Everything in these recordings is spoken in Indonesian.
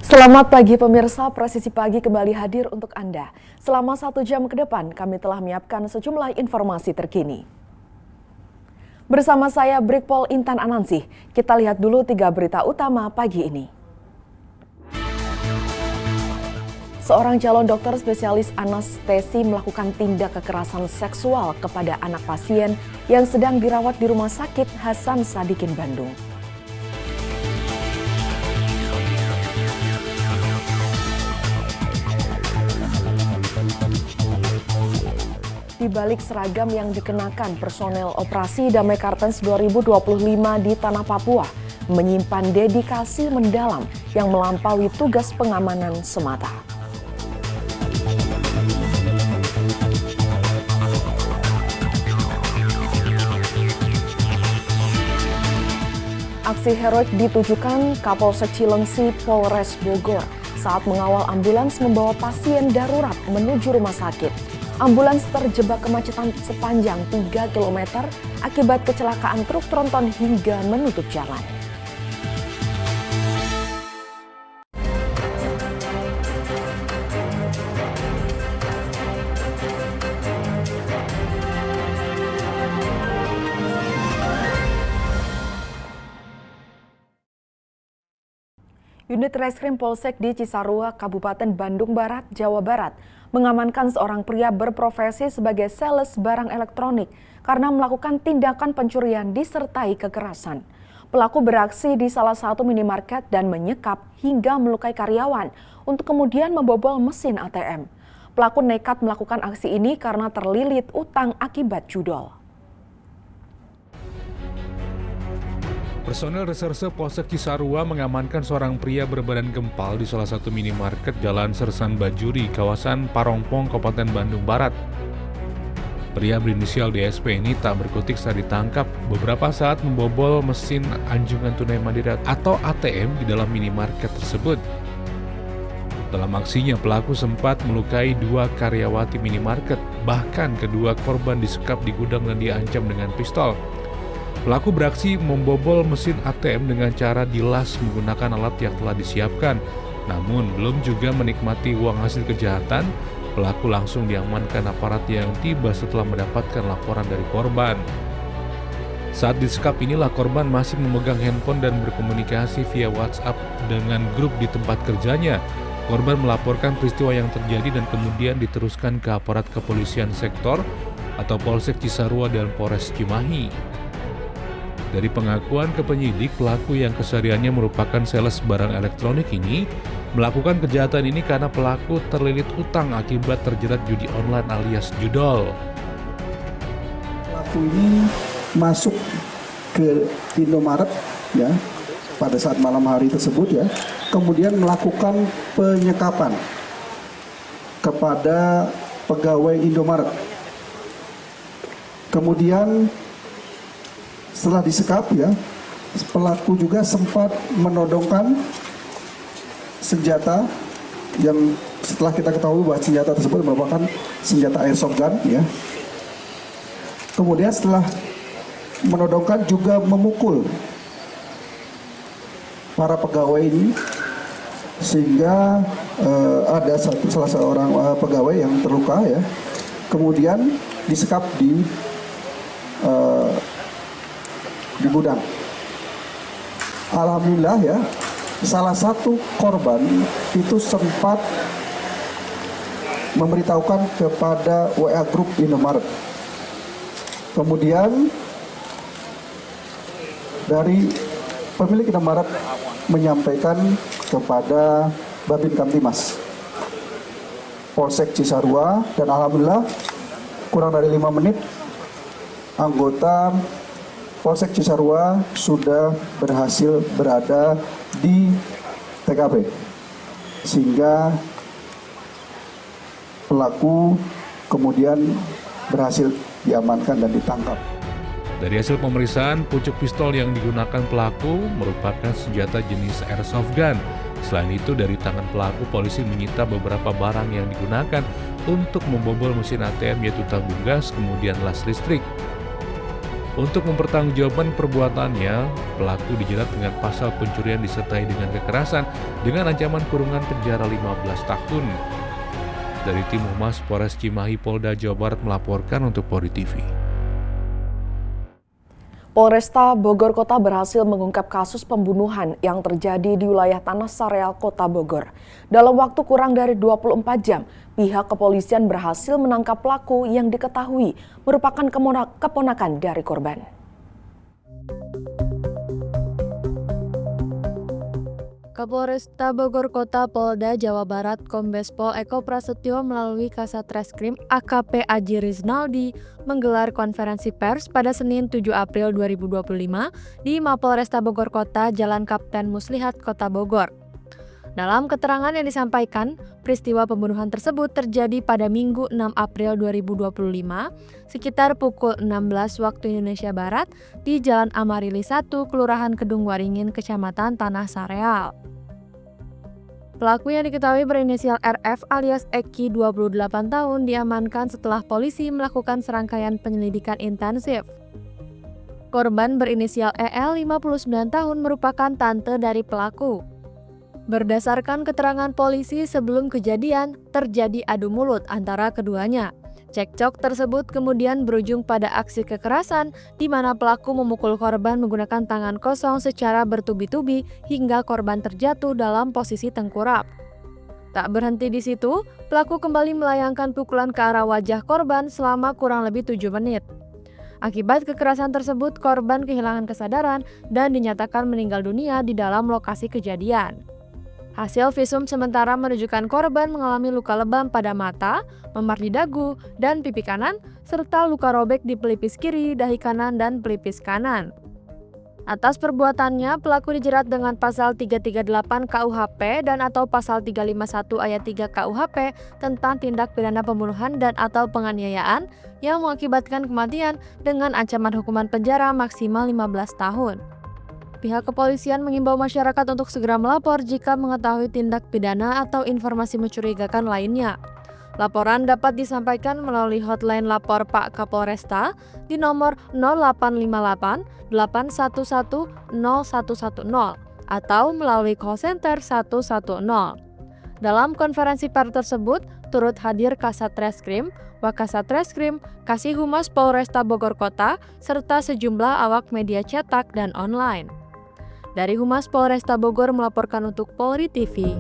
Selamat pagi pemirsa, Presisi Pagi kembali hadir untuk Anda. Selama 1 jam ke depan, kami telah menyiapkan sejumlah informasi terkini. Bersama saya Brigpol Intan Anansih, kita lihat dulu 3 berita utama pagi ini. Seorang calon dokter spesialis anestesi melakukan tindak kekerasan seksual kepada anak pasien yang sedang dirawat di Rumah Sakit Hasan Sadikin, Bandung. Di balik seragam yang dikenakan personel operasi Damai Kartens 2025 di Tanah Papua menyimpan dedikasi mendalam yang melampaui tugas pengamanan semata. Aksi heroik ditujukan Kapolsek Cilengsi Polres Bogor saat mengawal ambulans membawa pasien darurat menuju rumah sakit. Ambulans terjebak kemacetan sepanjang 3 km akibat kecelakaan truk tronton hingga menutup jalan. Unit Reskrim Polsek di Cisarua, Kabupaten Bandung Barat, Jawa Barat, mengamankan seorang pria berprofesi sebagai sales barang elektronik karena melakukan tindakan pencurian disertai kekerasan. Pelaku beraksi di salah satu minimarket dan menyekap hingga melukai karyawan untuk kemudian membobol mesin ATM. Pelaku nekat melakukan aksi ini karena terlilit utang akibat judol. Personel reserse Polsek Cisarua mengamankan seorang pria berbadan gempal di salah satu minimarket Jalan Sersan Bajuri, kawasan Parongpong, Kabupaten Bandung Barat. Pria berinisial DSP ini tak berkutik saat ditangkap beberapa saat membobol mesin anjungan tunai mandiri atau ATM di dalam minimarket tersebut. Dalam aksinya, pelaku sempat melukai 2 karyawati minimarket, bahkan kedua korban disekap di gudang dan diancam dengan pistol. Pelaku beraksi membobol mesin ATM dengan cara dilas menggunakan alat yang telah disiapkan. Namun belum juga menikmati uang hasil kejahatan, pelaku langsung diamankan aparat yang tiba setelah mendapatkan laporan dari korban. Saat disekap inilah korban masih memegang handphone dan berkomunikasi via WhatsApp dengan grup di tempat kerjanya. Korban melaporkan peristiwa yang terjadi dan kemudian diteruskan ke aparat kepolisian sektor atau Polsek Cisarua dan Polres Cimahi. Dari pengakuan ke penyidik, pelaku yang kesehariannya merupakan sales barang elektronik ini melakukan kejahatan ini karena pelaku terlilit utang akibat terjerat judi online alias judol. Pelaku ini masuk ke Indomaret ya pada saat malam hari tersebut ya, kemudian melakukan penyekapan kepada pegawai Indomaret. Kemudian setelah disekap ya, pelaku juga sempat menodongkan senjata yang setelah kita ketahui bahwa senjata tersebut merupakan senjata airsoft gun ya. Kemudian setelah menodongkan juga memukul para pegawai ini sehingga ada salah seorang pegawai yang terluka ya. Kemudian disekap di gudang. Alhamdulillah ya, salah satu korban itu sempat memberitahukan kepada WA Group Indomaret. Kemudian dari pemilik Indomaret menyampaikan kepada Babin Kamtimas Polsek Cisarua, dan alhamdulillah kurang dari 5 menit anggota Polsek Cisarua sudah berhasil berada di TKP sehingga pelaku kemudian berhasil diamankan dan ditangkap. Dari hasil pemeriksaan, pucuk pistol yang digunakan pelaku merupakan senjata jenis airsoft gun. Selain itu, dari tangan pelaku, polisi menyita beberapa barang yang digunakan untuk membobol mesin ATM, yaitu tabung gas, kemudian las listrik. Untuk mempertanggungjawabkan perbuatannya, pelaku dijerat dengan pasal pencurian disertai dengan kekerasan dengan ancaman kurungan penjara 15 tahun. Dari tim Humas Polres Cimahi Polda Jawa Barat melaporkan untuk Polri TV. Polresta Bogor Kota berhasil mengungkap kasus pembunuhan yang terjadi di wilayah Tanah Sareal, Kota Bogor. Dalam waktu kurang dari 24 jam, pihak kepolisian berhasil menangkap pelaku yang diketahui merupakan keponakan dari korban. Kapolresta Bogor Kota Polda Jawa Barat Kombes Pol Eko Prasetyo melalui Kasat Reskrim AKP Aji Rizaldi menggelar konferensi pers pada Senin 7 April 2025 di Mapolresta Bogor Kota Jalan Kapten Muslihat Kota Bogor. Dalam keterangan yang disampaikan, peristiwa pembunuhan tersebut terjadi pada Minggu 6 April 2025 sekitar pukul 16 waktu Indonesia Barat di Jalan Amarili 1, Kelurahan Kedung Waringin, Kecamatan Tanah Sareal. Pelaku yang diketahui berinisial RF alias Eki 28 tahun diamankan setelah polisi melakukan serangkaian penyelidikan intensif. Korban berinisial EL 59 tahun merupakan tante dari pelaku. Berdasarkan keterangan polisi sebelum kejadian, terjadi adu mulut antara keduanya. Cekcok tersebut kemudian berujung pada aksi kekerasan di mana pelaku memukul korban menggunakan tangan kosong secara bertubi-tubi hingga korban terjatuh dalam posisi tengkurap. Tak berhenti di situ, pelaku kembali melayangkan pukulan ke arah wajah korban selama kurang lebih 7 menit. Akibat kekerasan tersebut, korban kehilangan kesadaran dan dinyatakan meninggal dunia di dalam lokasi kejadian. Hasil visum sementara menunjukkan korban mengalami luka lebam pada mata, memar di dagu, dan pipi kanan, serta luka robek di pelipis kiri, dahi kanan, dan pelipis kanan. Atas perbuatannya, pelaku dijerat dengan pasal 338 KUHP dan atau pasal 351 ayat 3 KUHP tentang tindak pidana pembunuhan dan atau penganiayaan yang mengakibatkan kematian dengan ancaman hukuman penjara maksimal 15 tahun. Pihak kepolisian mengimbau masyarakat untuk segera melapor jika mengetahui tindak pidana atau informasi mencurigakan lainnya. Laporan dapat disampaikan melalui hotline lapor Pak Kapolresta di nomor 0858 811 0110 atau melalui call center 110. Dalam konferensi pers tersebut turut hadir Kasat Reskrim, Wakasat Reskrim, Kasih Humas Polresta Bogor Kota, serta sejumlah awak media cetak dan online. Dari Humas Polresta Bogor melaporkan untuk Polri TV.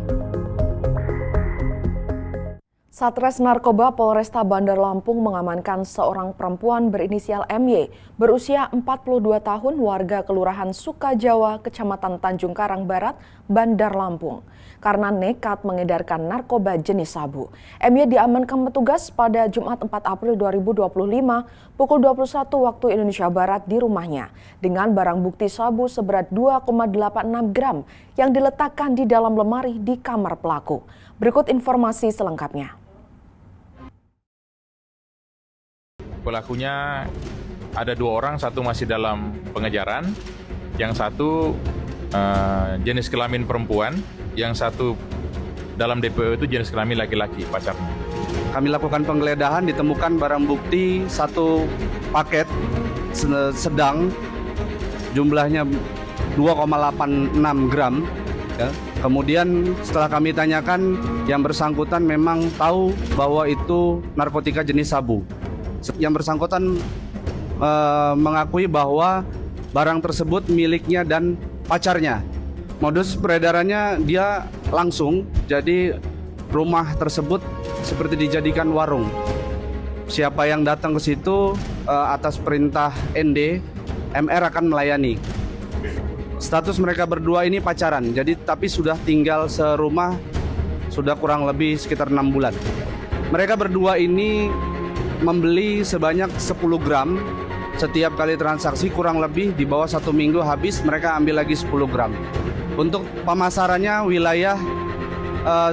Satres Narkoba Polresta Bandar Lampung mengamankan seorang perempuan berinisial MY berusia 42 tahun warga Kelurahan Sukajawa, Kecamatan Tanjung Karang Barat, Bandar Lampung. Karena nekat mengedarkan narkoba jenis sabu. MY diamankan petugas pada Jumat 4 April 2025 pukul 21 waktu Indonesia Barat di rumahnya dengan barang bukti sabu seberat 2,86 gram yang diletakkan di dalam lemari di kamar pelaku. Berikut informasi selengkapnya. Pelakunya ada 2 orang, satu masih dalam pengejaran, yang satu jenis kelamin perempuan, yang satu dalam DPO itu jenis kelamin laki-laki, pacarnya. Kami lakukan penggeledahan, ditemukan barang bukti 1 paket sedang, jumlahnya 2,86 gram. Ya. Kemudian setelah kami tanyakan, yang bersangkutan memang tahu bahwa itu narkotika jenis sabu. Yang bersangkutan mengakui bahwa barang tersebut miliknya dan pacarnya. Modus peredarannya dia langsung, jadi rumah tersebut seperti dijadikan warung. Siapa yang datang ke situ atas perintah ND, MR akan melayani. Status mereka berdua ini pacaran, jadi tapi sudah tinggal serumah sudah kurang lebih sekitar 6 bulan. Mereka berdua ini membeli sebanyak 10 gram setiap kali transaksi, kurang lebih di bawah 1 minggu habis mereka ambil lagi 10 gram. Untuk pemasarannya wilayah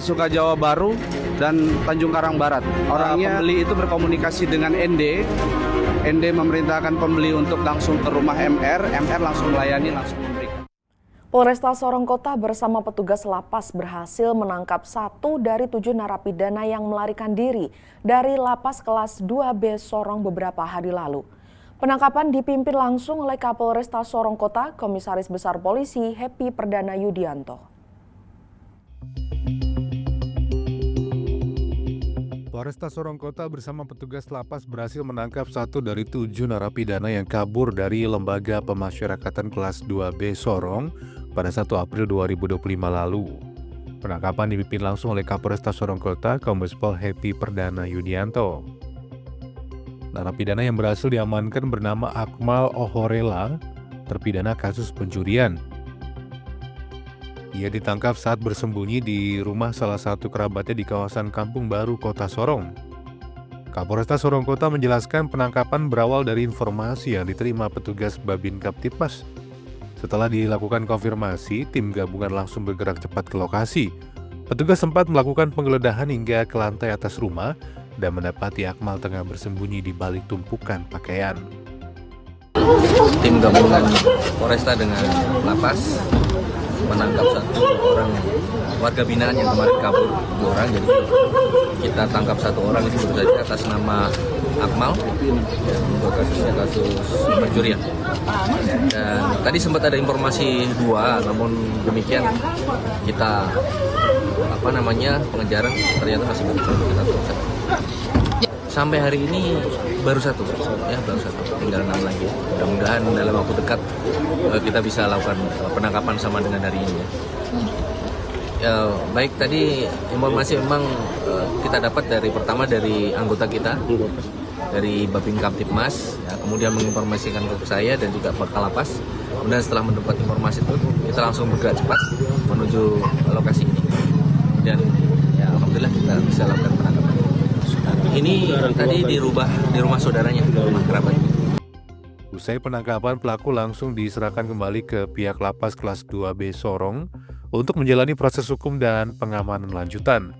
Sukajawa Baru dan Tanjung Karang Barat. Orangnya pembeli itu berkomunikasi dengan ND. ND memerintahkan pembeli untuk langsung ke rumah MR langsung melayani, langsung memberikan. Polresta Sorong Kota bersama petugas lapas berhasil menangkap 1 dari 7 narapidana yang melarikan diri dari lapas kelas 2B Sorong beberapa hari lalu. Penangkapan dipimpin langsung oleh Kapolresta Sorong Kota, Komisaris Besar Polisi Happy Perdana Yudianto. Polresta Sorong Kota bersama petugas lapas berhasil menangkap 1 dari 7 narapidana yang kabur dari Lembaga Pemasyarakatan Kelas 2B Sorong pada 1 April 2025 lalu. Penangkapan dipimpin langsung oleh Kapolresta Sorong Kota, Kombes Pol Happy Perdana Yudianto. Narapidana yang berhasil diamankan bernama Akmal Ohorela, terpidana kasus pencurian. Ia ditangkap saat bersembunyi di rumah salah satu kerabatnya di kawasan Kampung Baru, Kota Sorong. Kapolresta Sorong Kota menjelaskan penangkapan berawal dari informasi yang diterima petugas Babin Kaptipmas. Setelah dilakukan konfirmasi, tim gabungan langsung bergerak cepat ke lokasi. Petugas sempat melakukan penggeledahan hingga ke lantai atas rumah dan mendapati Akmal tengah bersembunyi di balik tumpukan pakaian. Tim gabungan Polresta dengan lapas menangkap 1 orang warga binaan yang kemarin kabur 2 orang. Jadi kita tangkap 1 orang itu baru saja atas nama Akmal dan untuk kasusnya kasus pencurian. Dan tadi sempat ada informasi 2, namun demikian kita pengejaran ternyata masih baru kita teruskan. Sampai hari ini baru 1, tinggal 6 lagi. Mudah-mudahan dalam waktu dekat kita bisa lakukan penangkapan sama dengan hari ini. Ya, baik, tadi informasi memang kita dapat dari anggota kita, dari Babin Kaptipmas, ya, kemudian menginformasikan ke saya dan juga Pak Kalapas. Kemudian setelah mendapat informasi itu, kita langsung bergerak cepat menuju lokasi ini. Dan ya, alhamdulillah kita bisa lakukan penangkapan. Ini tadi di rumah saudaranya, di rumah kerabat. Usai penangkapan, pelaku langsung diserahkan kembali ke pihak lapas kelas 2B Sorong untuk menjalani proses hukum dan pengamanan lanjutan.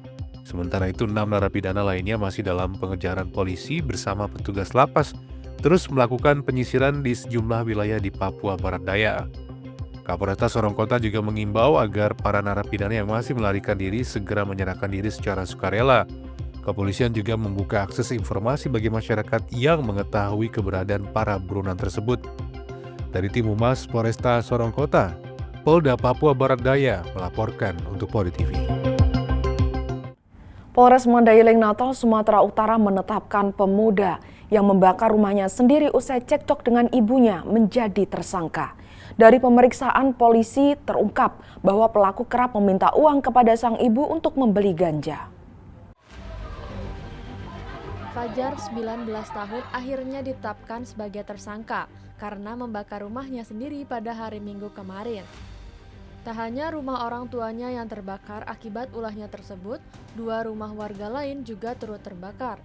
Sementara itu, 6 narapidana lainnya masih dalam pengejaran polisi bersama petugas lapas, terus melakukan penyisiran di sejumlah wilayah di Papua Barat Daya. Kapolresta Sorong Kota juga mengimbau agar para narapidana yang masih melarikan diri segera menyerahkan diri secara sukarela. Kepolisian juga membuka akses informasi bagi masyarakat yang mengetahui keberadaan para buronan tersebut. Dari tim Humas Polresta Sorong Kota, Polda Papua Barat Daya melaporkan untuk Polri TV. Polres Mandailing Natal, Sumatera Utara menetapkan pemuda yang membakar rumahnya sendiri usai cekcok dengan ibunya menjadi tersangka. Dari pemeriksaan, polisi terungkap bahwa pelaku kerap meminta uang kepada sang ibu untuk membeli ganja. Fajar, 19 tahun, akhirnya ditetapkan sebagai tersangka karena membakar rumahnya sendiri pada hari Minggu kemarin. Tak hanya rumah orang tuanya yang terbakar akibat ulahnya tersebut, 2 rumah warga lain juga turut terbakar.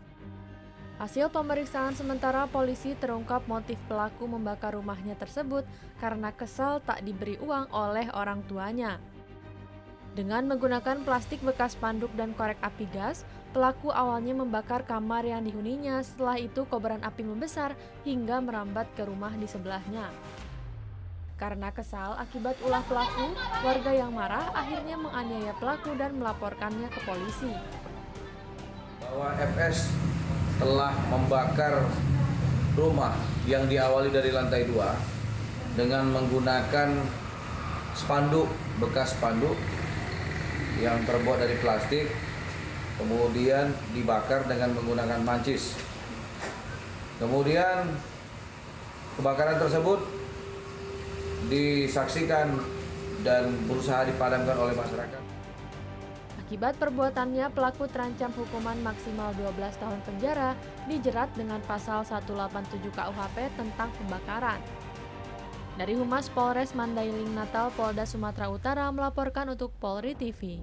Hasil pemeriksaan sementara, polisi terungkap motif pelaku membakar rumahnya tersebut karena kesal tak diberi uang oleh orang tuanya. Dengan menggunakan plastik bekas spanduk dan korek api gas, pelaku awalnya membakar kamar yang dihuninya, setelah itu kobaran api membesar hingga merambat ke rumah di sebelahnya. Karena kesal akibat ulah pelaku, warga yang marah akhirnya menganiaya pelaku dan melaporkannya ke polisi. Bahwa FS telah membakar rumah yang diawali dari lantai 2 dengan menggunakan spanduk, bekas spanduk yang terbuat dari plastik, kemudian dibakar dengan menggunakan mancis. Kemudian kebakaran tersebut disaksikan dan berusaha dipadamkan oleh masyarakat. Akibat perbuatannya, pelaku terancam hukuman maksimal 12 tahun penjara, dijerat dengan pasal 187 KUHP tentang pembakaran. Dari Humas Polres Mandailing Natal, Polda Sumatera Utara melaporkan untuk Polri TV.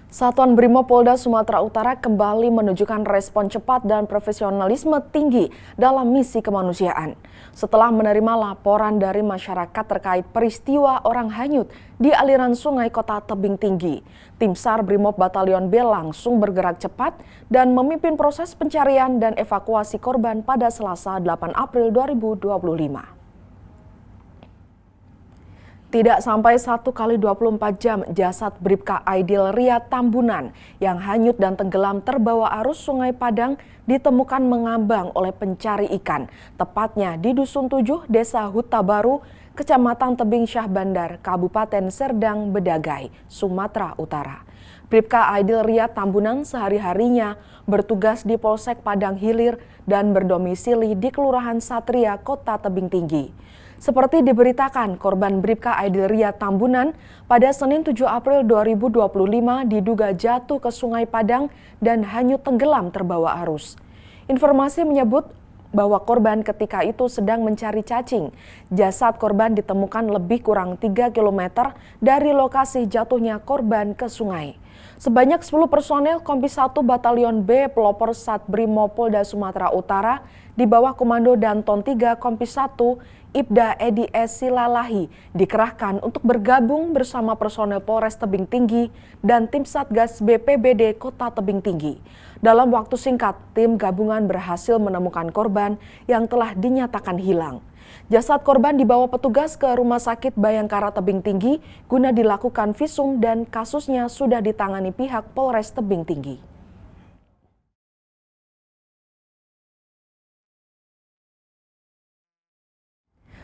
Satuan Brimob Polda Sumatera Utara kembali menunjukkan respon cepat dan profesionalisme tinggi dalam misi kemanusiaan. Setelah menerima laporan dari masyarakat terkait peristiwa orang hanyut di aliran sungai Kota Tebing Tinggi, tim SAR Brimob Batalion B langsung bergerak cepat dan memimpin proses pencarian dan evakuasi korban pada Selasa 8 April 2025. Tidak sampai 1x24 jam, jasad Bribka Aidil Ria Tambunan yang hanyut dan tenggelam terbawa arus Sungai Padang ditemukan mengambang oleh pencari ikan, tepatnya di Dusun 7, Desa Huta Baru, Kecamatan Tebing Syah Bandar, Kabupaten Serdang Bedagai, Sumatera Utara. Bribka Aidil Ria Tambunan sehari-harinya bertugas di Polsek Padang Hilir dan berdomisili di Kelurahan Satria, Kota Tebing Tinggi. Seperti diberitakan, korban Bribka Aidil Ria Tambunan pada Senin 7 April 2025 diduga jatuh ke Sungai Padang dan hanyut tenggelam terbawa arus. Informasi menyebut bahwa korban ketika itu sedang mencari cacing. Jasad korban ditemukan lebih kurang 3 km dari lokasi jatuhnya korban ke sungai. Sebanyak 10 personel Kompi 1 Batalion B Pelopor Satbrimo Polda Sumatera Utara di bawah komando Danton 3 Kompi 1 Ibda Edi S. Silalahi dikerahkan untuk bergabung bersama personel Polres Tebing Tinggi dan tim Satgas BPBD Kota Tebing Tinggi. Dalam waktu singkat, tim gabungan berhasil menemukan korban yang telah dinyatakan hilang. Jasad korban dibawa petugas ke Rumah Sakit Bayangkara Tebing Tinggi guna dilakukan visum dan kasusnya sudah ditangani pihak Polres Tebing Tinggi.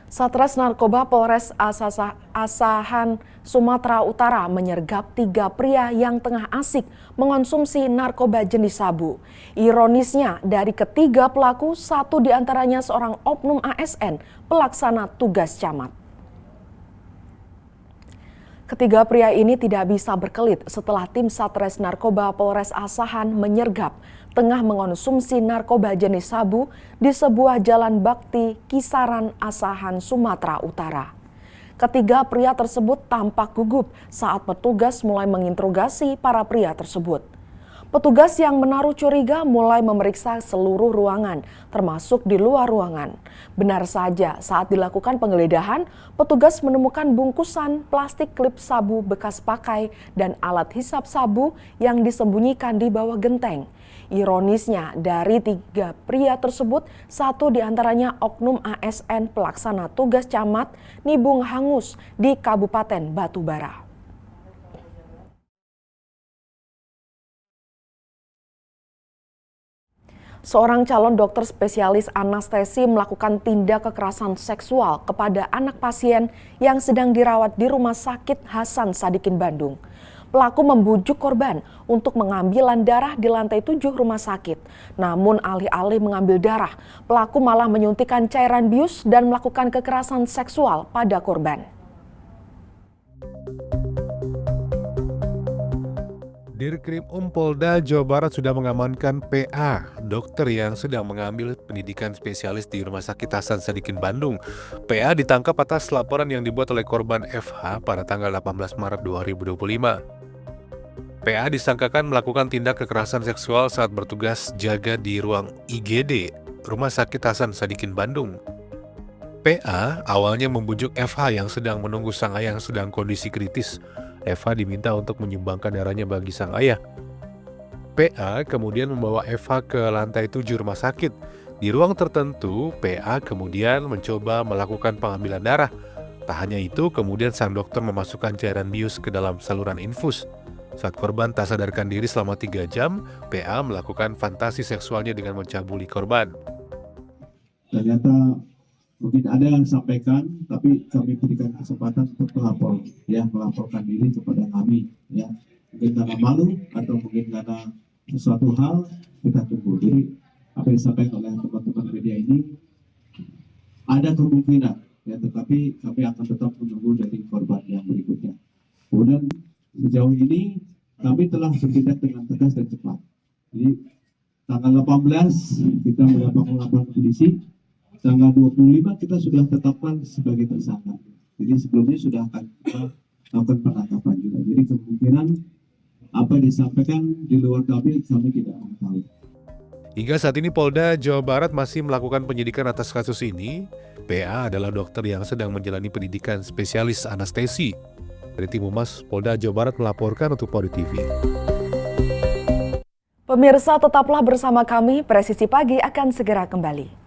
Satres Narkoba Polres Asahan Sumatera Utara menyergap 3 pria yang tengah asik mengonsumsi narkoba jenis sabu. Ironisnya, dari ketiga pelaku, 1 diantaranya seorang oknum ASN pelaksana tugas camat. Ketiga pria ini tidak bisa berkelit setelah tim Satres Narkoba Polres Asahan menyergap tengah mengonsumsi narkoba jenis sabu di sebuah jalan bakti Kisaran Asahan, Sumatera Utara. Ketiga pria tersebut tampak gugup saat petugas mulai menginterogasi para pria tersebut. Petugas yang menaruh curiga mulai memeriksa seluruh ruangan, termasuk di luar ruangan. Benar saja, saat dilakukan penggeledahan, petugas menemukan bungkusan plastik klip sabu bekas pakai dan alat hisap sabu yang disembunyikan di bawah genteng. Ironisnya, dari 3 pria tersebut, 1 diantaranya oknum ASN pelaksana tugas camat Nibung Hangus di Kabupaten Batubara. Seorang calon dokter spesialis anestesi melakukan tindak kekerasan seksual kepada anak pasien yang sedang dirawat di Rumah Sakit Hasan Sadikin Bandung. Pelaku membujuk korban untuk pengambilan darah di lantai 7 rumah sakit. Namun alih-alih mengambil darah, pelaku malah menyuntikkan cairan bius dan melakukan kekerasan seksual pada korban. Dirkrim Polda Jawa Barat sudah mengamankan PA, dokter yang sedang mengambil pendidikan spesialis di Rumah Sakit Hasan Sadikin Bandung. PA ditangkap atas laporan yang dibuat oleh korban FH pada tanggal 18 Maret 2025. PA disangkakan melakukan tindak kekerasan seksual saat bertugas jaga di ruang IGD Rumah Sakit Hasan Sadikin Bandung. PA awalnya membujuk FH yang sedang menunggu sang ayah yang sedang kondisi kritis. FH diminta untuk menyumbangkan darahnya bagi sang ayah. PA kemudian membawa FH ke lantai 7 rumah sakit. Di ruang tertentu, PA kemudian mencoba melakukan pengambilan darah. Tak hanya itu, kemudian sang dokter memasukkan cairan bius ke dalam saluran infus. Saat korban tak sadarkan diri selama 3 jam, PA melakukan fantasi seksualnya dengan mencabuli korban. Ternyata mungkin ada yang sampaikan, tapi kami berikan kesempatan untuk melapor, melaporkan diri kepada kami, mungkin karena malu atau mungkin karena sesuatu hal, kita tunggu. Jadi apa yang disampaikan oleh teman-teman media ini ada kemungkinan, tetapi kami akan tetap menunggu dari korban yang berikutnya. Kemudian sejauh ini kami telah bertindak dengan tegas dan cepat. Jadi tanggal 18 kita melakukan laporan polisi. Tanggal 25 kita sudah tetapkan sebagai tersangka. Jadi sebelumnya sudah akan kita lakukan penangkapan juga. Jadi kemungkinan apa yang disampaikan di luar kami tidak tahu. Hingga saat ini Polda Jawa Barat masih melakukan penyidikan atas kasus ini. PA adalah dokter yang sedang menjalani pendidikan spesialis anestesi. Dari Tim Humas Polda Jawa Barat melaporkan untuk Polri TV. Pemirsa, tetaplah bersama kami, Presisi Pagi akan segera kembali.